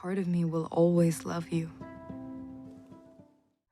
part of me will always love you.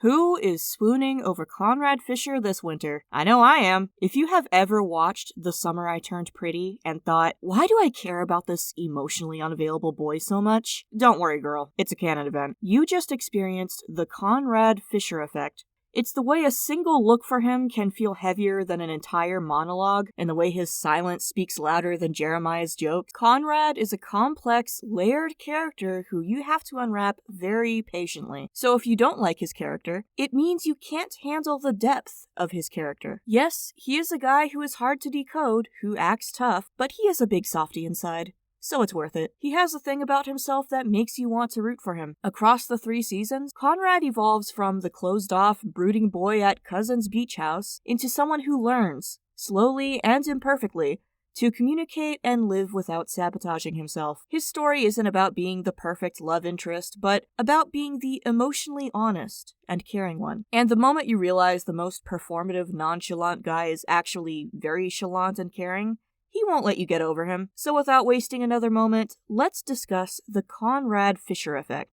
Who is swooning over Conrad Fisher this winter? I know I am. If you have ever watched The Summer I Turned Pretty and thought, why do I care about this emotionally unavailable boy so much? Don't worry, girl. It's a canon event. You just experienced the Conrad Fisher Effect. It's the way a single look for him can feel heavier than an entire monologue, and the way his silence speaks louder than Jeremiah's joke. Conrad is a complex, layered character who you have to unwrap very patiently. So if you don't like his character, it means you can't handle the depth of his character. Yes, he is a guy who is hard to decode, who acts tough, but he is a big softy inside. So it's worth it. He has a thing about himself that makes you want to root for him. Across the 3 seasons, Conrad evolves from the closed-off, brooding boy at cousin's beach house into someone who learns, slowly and imperfectly, to communicate and live without sabotaging himself. His story isn't about being the perfect love interest, but about being the emotionally honest and caring one. And the moment you realize the most performative, nonchalant guy is actually very chalant and caring, he won't let you get over him. So without wasting another moment, let's discuss the Conrad Fisher Effect.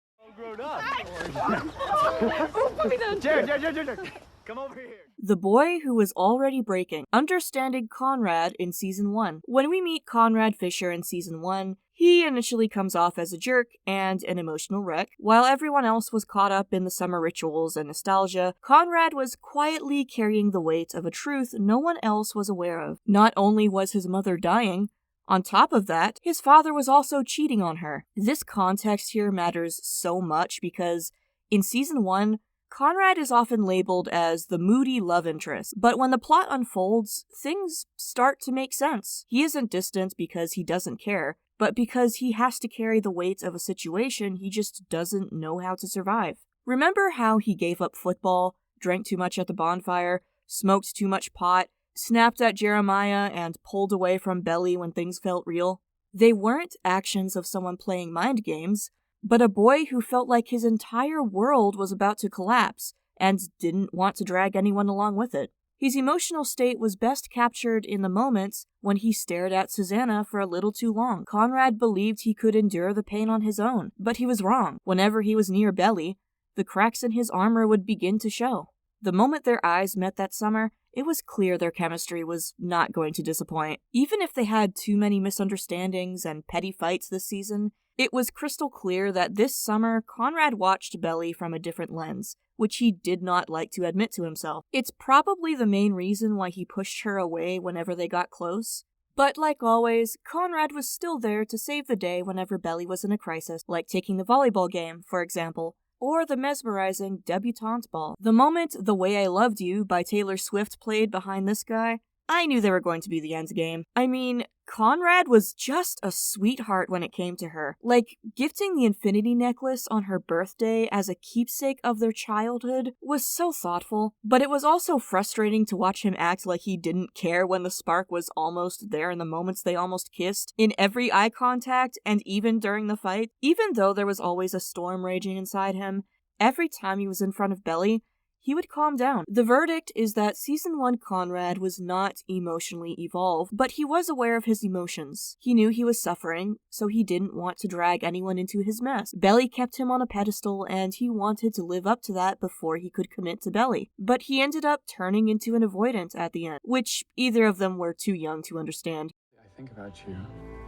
Jared, come over here. The boy who was already breaking. Understanding Conrad in Season 1. When we meet Conrad Fisher in Season 1, he initially comes off as a jerk and an emotional wreck. While everyone else was caught up in the summer rituals and nostalgia, Conrad was quietly carrying the weight of a truth no one else was aware of. Not only was his mother dying, on top of that, his father was also cheating on her. This context here matters so much because in Season 1, Conrad is often labeled as the moody love interest, but when the plot unfolds, things start to make sense. He isn't distant because he doesn't care, but because he has to carry the weight of a situation he just doesn't know how to survive. Remember how he gave up football, drank too much at the bonfire, smoked too much pot, snapped at Jeremiah, and pulled away from Belly when things felt real? They weren't actions of someone playing mind games, but a boy who felt like his entire world was about to collapse and didn't want to drag anyone along with it. His emotional state was best captured in the moments when he stared at Susanna for a little too long. Conrad believed he could endure the pain on his own, but he was wrong. Whenever he was near Belly, the cracks in his armor would begin to show. The moment their eyes met that summer, it was clear their chemistry was not going to disappoint. Even if they had too many misunderstandings and petty fights this season, it was crystal clear that this summer, Conrad watched Belly from a different lens, which he did not like to admit to himself. It's probably the main reason why he pushed her away whenever they got close. But like always, Conrad was still there to save the day whenever Belly was in a crisis, like taking the volleyball game, for example, or the mesmerizing debutante ball. The moment The Way I Loved You by Taylor Swift played behind this guy, I knew they were going to be the Endgame. I mean, Conrad was just a sweetheart when it came to her. Like, gifting the infinity necklace on her birthday as a keepsake of their childhood was so thoughtful, but it was also frustrating to watch him act like he didn't care when the spark was almost there in the moments they almost kissed, in every eye contact and even during the fight. Even though there was always a storm raging inside him, every time he was in front of Belly, he would calm down. The verdict is that Season 1 Conrad was not emotionally evolved, but he was aware of his emotions. He knew he was suffering, so he didn't want to drag anyone into his mess. Belly kept him on a pedestal, and he wanted to live up to that before he could commit to Belly. But he ended up turning into an avoidant at the end, which either of them were too young to understand. I think about you.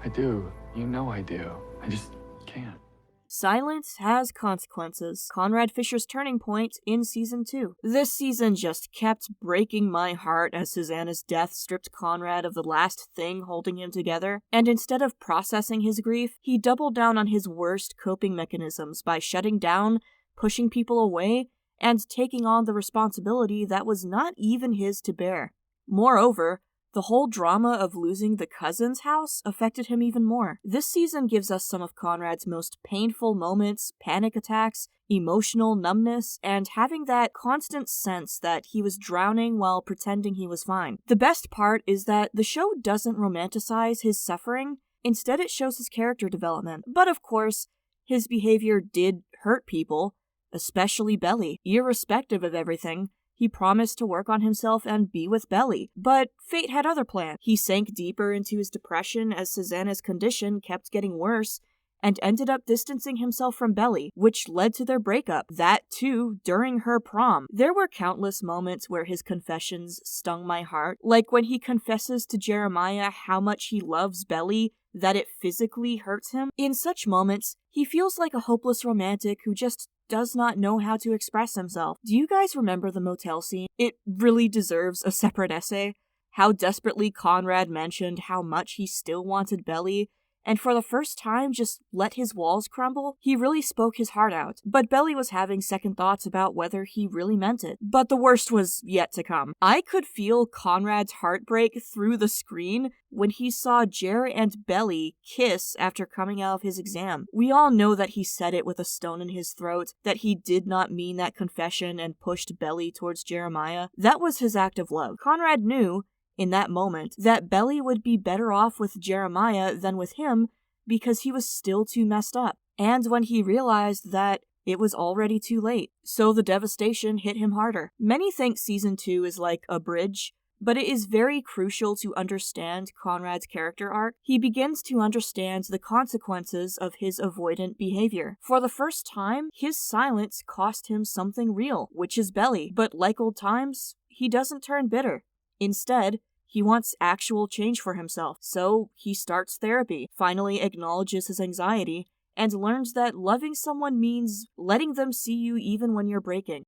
I do. You know I do. I just can't. Silence has consequences. Conrad Fisher's turning point in Season 2. This season just kept breaking my heart as Susanna's death stripped Conrad of the last thing holding him together, and instead of processing his grief, he doubled down on his worst coping mechanisms by shutting down, pushing people away, and taking on the responsibility that was not even his to bear. Moreover, the whole drama of losing the cousin's house affected him even more. This season gives us some of Conrad's most painful moments, panic attacks, emotional numbness, and having that constant sense that he was drowning while pretending he was fine. The best part is that the show doesn't romanticize his suffering, instead it shows his character development. But of course, his behavior did hurt people, especially Belly. Irrespective of everything, he promised to work on himself and be with Belly, but fate had other plans. He sank deeper into his depression as Susanna's condition kept getting worse, and ended up distancing himself from Belly, which led to their breakup. That too, during her prom. There were countless moments where his confessions stung my heart, like when he confesses to Jeremiah how much he loves Belly, that it physically hurts him. In such moments, he feels like a hopeless romantic who just does not know how to express himself. Do you guys remember the motel scene? It really deserves a separate essay. How desperately Conrad mentioned how much he still wanted Belly, and for the first time just let his walls crumble. He really spoke his heart out, but Belly was having second thoughts about whether he really meant it. But the worst was yet to come. I could feel Conrad's heartbreak through the screen when he saw Jer and Belly kiss after coming out of his exam. We all know that he said it with a stone in his throat, that he did not mean that confession and pushed Belly towards Jeremiah. That was his act of love. Conrad knew in that moment that Belly would be better off with Jeremiah than with him because he was still too messed up. And when he realized that it was already too late, so the devastation hit him harder. Many think season 2 is like a bridge, but it is very crucial to understand Conrad's character arc. He begins to understand the consequences of his avoidant behavior. For the first time, his silence cost him something real, which is Belly. But like old times, he doesn't turn bitter. Instead, he wants actual change for himself, so he starts therapy, finally acknowledges his anxiety, and learns that loving someone means letting them see you even when you're breaking.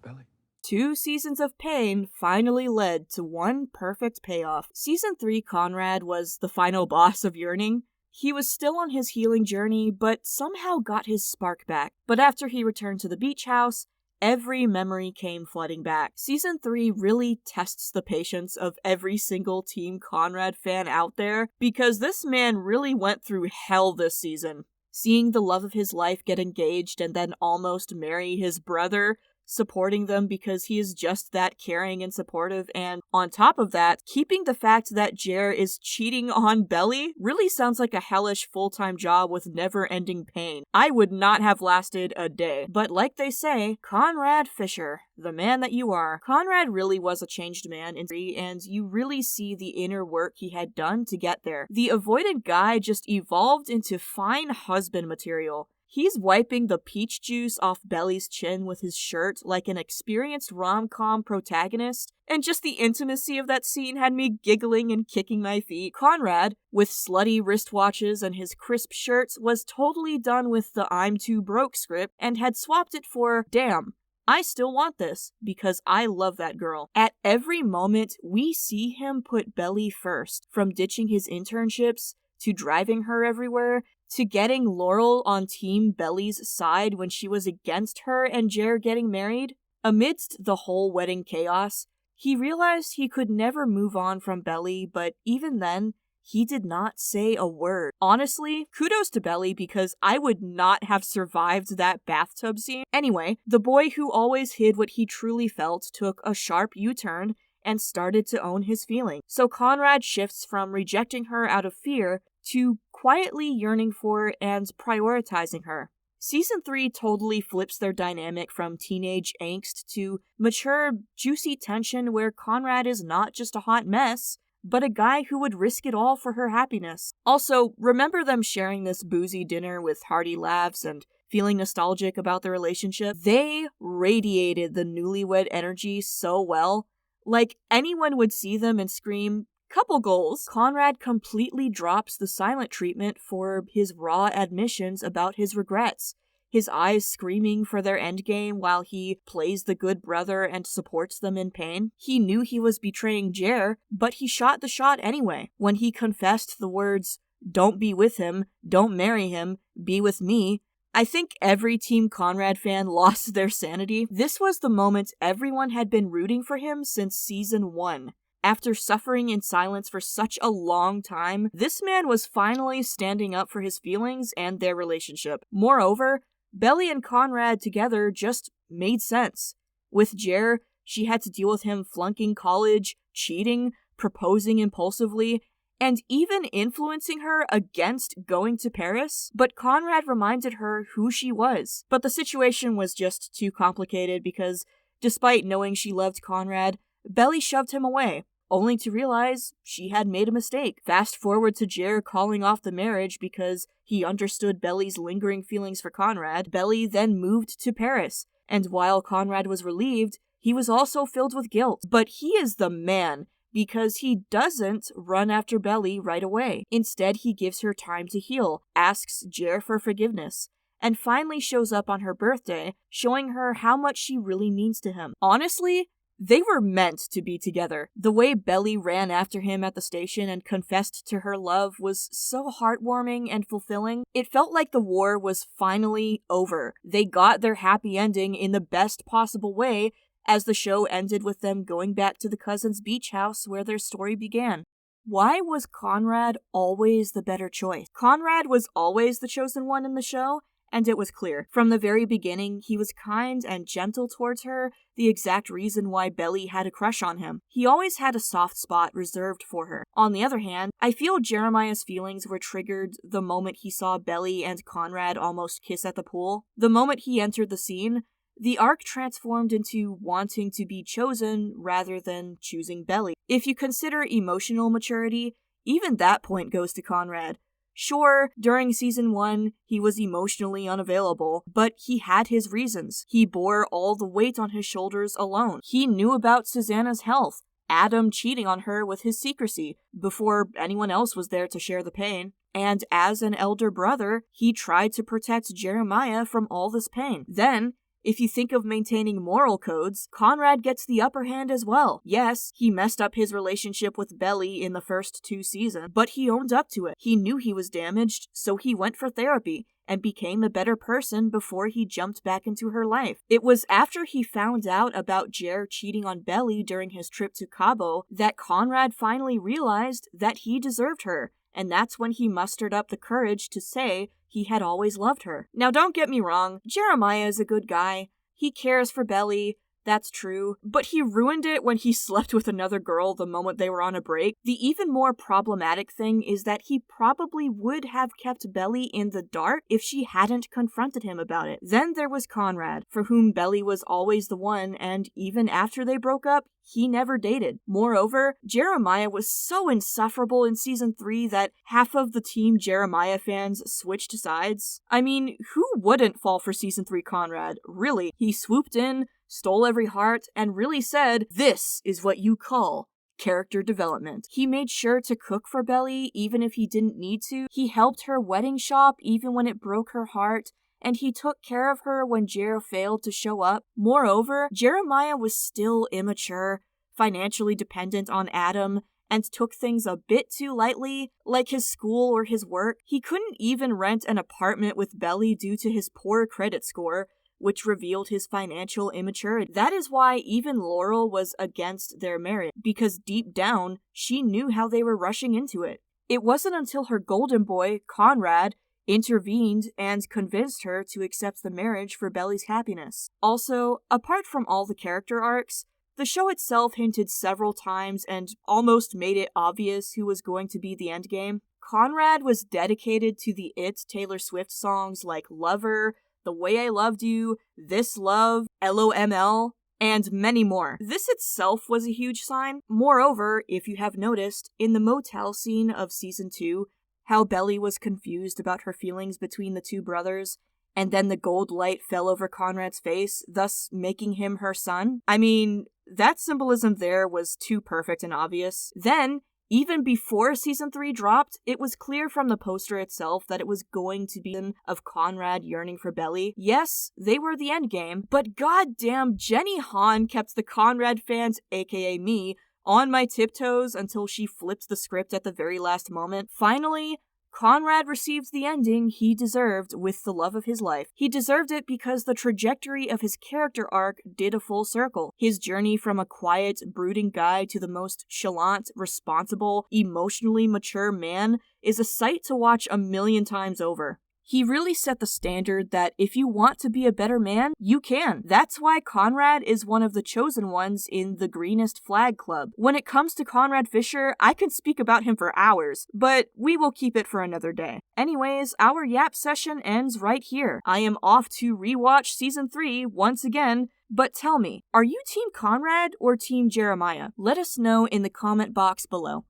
Belly. 2 seasons of pain finally led to one perfect payoff. Season 3 Conrad was the final boss of Yearning. He was still on his healing journey, but somehow got his spark back. But after he returned to the beach house, every memory came flooding back. Season 3 really tests the patience of every single Team Conrad fan out there, because this man really went through hell this season. Seeing the love of his life get engaged and then almost marry his brother, supporting them because he is just that caring and supportive, and on top of that, keeping the fact that Jer is cheating on Belly really sounds like a hellish full-time job with never-ending pain. I would not have lasted a day. But like they say, Conrad Fisher, the man that you are. Conrad really was a changed man in 3, and you really see the inner work he had done to get there. The avoidant guy just evolved into fine husband material. He's wiping the peach juice off Belly's chin with his shirt like an experienced rom-com protagonist, and just the intimacy of that scene had me giggling and kicking my feet. Conrad, with slutty wristwatches and his crisp shirts, was totally done with the I'm too broke script and had swapped it for, damn, I still want this, because I love that girl. At every moment, we see him put Belly first, from ditching his internships, to driving her everywhere, to getting Laurel on Team Belly's side when she was against her and Jer getting married. Amidst the whole wedding chaos, he realized he could never move on from Belly, but even then, he did not say a word. Honestly, kudos to Belly, because I would not have survived that bathtub scene. Anyway, the boy who always hid what he truly felt took a sharp U-turn and started to own his feelings. So Conrad shifts from rejecting her out of fear to quietly yearning for and prioritizing her. Season 3 totally flips their dynamic from teenage angst to mature, juicy tension where Conrad is not just a hot mess, but a guy who would risk it all for her happiness. Also, remember them sharing this boozy dinner with hearty laughs and feeling nostalgic about their relationship? They radiated the newlywed energy so well. Like, anyone would see them and scream, couple goals. Conrad completely drops the silent treatment for his raw admissions about his regrets, his eyes screaming for their endgame while he plays the good brother and supports them in pain. He knew he was betraying Jer, but he shot the shot anyway. When he confessed the words, "Don't be with him, don't marry him, be with me," I think every Team Conrad fan lost their sanity. This was the moment everyone had been rooting for him since season 1. After suffering in silence for such a long time, this man was finally standing up for his feelings and their relationship. Moreover, Belly and Conrad together just made sense. With Jer, she had to deal with him flunking college, cheating, proposing impulsively, and even influencing her against going to Paris. But Conrad reminded her who she was. But the situation was just too complicated because, despite knowing she loved Conrad, Belly shoved him away. only to realize she had made a mistake. Fast forward to Jer calling off the marriage because he understood Belly's lingering feelings for Conrad. Belly then moved to Paris, and while Conrad was relieved, he was also filled with guilt. But he is the man, because he doesn't run after Belly right away. Instead, he gives her time to heal, asks Jer for forgiveness, and finally shows up on her birthday, showing her how much she really means to him. Honestly, they were meant to be together. The way Belly ran after him at the station and confessed to her love was so heartwarming and fulfilling. It felt like the war was finally over. They got their happy ending in the best possible way, as the show ended with them going back to the cousins' beach house where their story began. Why was Conrad always the better choice? Conrad was always the chosen one in the show, and it was clear. From the very beginning, he was kind and gentle towards her, the exact reason why Belly had a crush on him. He always had a soft spot reserved for her. On the other hand, I feel Jeremiah's feelings were triggered the moment he saw Belly and Conrad almost kiss at the pool. The moment he entered the scene, the arc transformed into wanting to be chosen rather than choosing Belly. If you consider emotional maturity, even that point goes to Conrad. Sure, during season 1, he was emotionally unavailable, but he had his reasons. He bore all the weight on his shoulders alone. He knew about Susanna's health, Adam cheating on her with his secrecy, before anyone else was there to share the pain. And as an elder brother, he tried to protect Jeremiah from all this pain. Then, if you think of maintaining moral codes, Conrad gets the upper hand as well. Yes, he messed up his relationship with Belly in the first 2 seasons, but he owned up to it. He knew he was damaged, so he went for therapy and became a better person before he jumped back into her life. It was after he found out about Jer cheating on Belly during his trip to Cabo that Conrad finally realized that he deserved her, and that's when he mustered up the courage to say he had always loved her. Now don't get me wrong, Jeremiah is a good guy. He cares for Belly, that's true, but he ruined it when he slept with another girl the moment they were on a break. The even more problematic thing is that he probably would have kept Belly in the dark if she hadn't confronted him about it. Then there was Conrad, for whom Belly was always the one, and even after they broke up, he never dated. Moreover, Jeremiah was so insufferable in season 3 that half of the Team Jeremiah fans switched sides. I mean, who wouldn't fall for season 3 Conrad? Really, he swooped in, stole every heart, and really said, "This is what you call character development." He made sure to cook for Belly even if he didn't need to. He helped her wedding shop even when it broke her heart, and he took care of her when Jer failed to show up. Moreover, Jeremiah was still immature, financially dependent on Adam, and took things a bit too lightly, like his school or his work. He couldn't even rent an apartment with Belly due to his poor credit score, which revealed his financial immaturity. That is why even Laurel was against their marriage, because deep down, she knew how they were rushing into it. It wasn't until her golden boy, Conrad, intervened and convinced her to accept the marriage for Belly's happiness. Also, apart from all the character arcs, the show itself hinted several times and almost made it obvious who was going to be the endgame. Conrad was dedicated to the It Taylor Swift songs like Lover, The Way I Loved You, This Love, LOML, and many more. This itself was a huge sign. Moreover, if you have noticed, in the motel scene of season 2, how Belly was confused about her feelings between the two brothers, and then the gold light fell over Conrad's face, thus making him her son. I mean, that symbolism there was too perfect and obvious. Then, even before season 3 dropped, it was clear from the poster itself that it was going to be of Conrad yearning for Belly. Yes, they were the endgame, but goddamn, Jenny Han kept the Conrad fans, aka me, on my tiptoes until she flipped the script at the very last moment. Finally, Conrad received the ending he deserved with the love of his life. He deserved it because the trajectory of his character arc did a full circle. His journey from a quiet, brooding guy to the most chalant, responsible, emotionally mature man is a sight to watch 1,000,000 times over. He really set the standard that if you want to be a better man, you can. That's why Conrad is one of the chosen ones in the Greenest Flag Club. When it comes to Conrad Fisher, I could speak about him for hours, but we will keep it for another day. Anyways, our yap session ends right here. I am off to rewatch season 3 once again, But tell me, are you Team Conrad or Team Jeremiah? Let us know in the comment box below.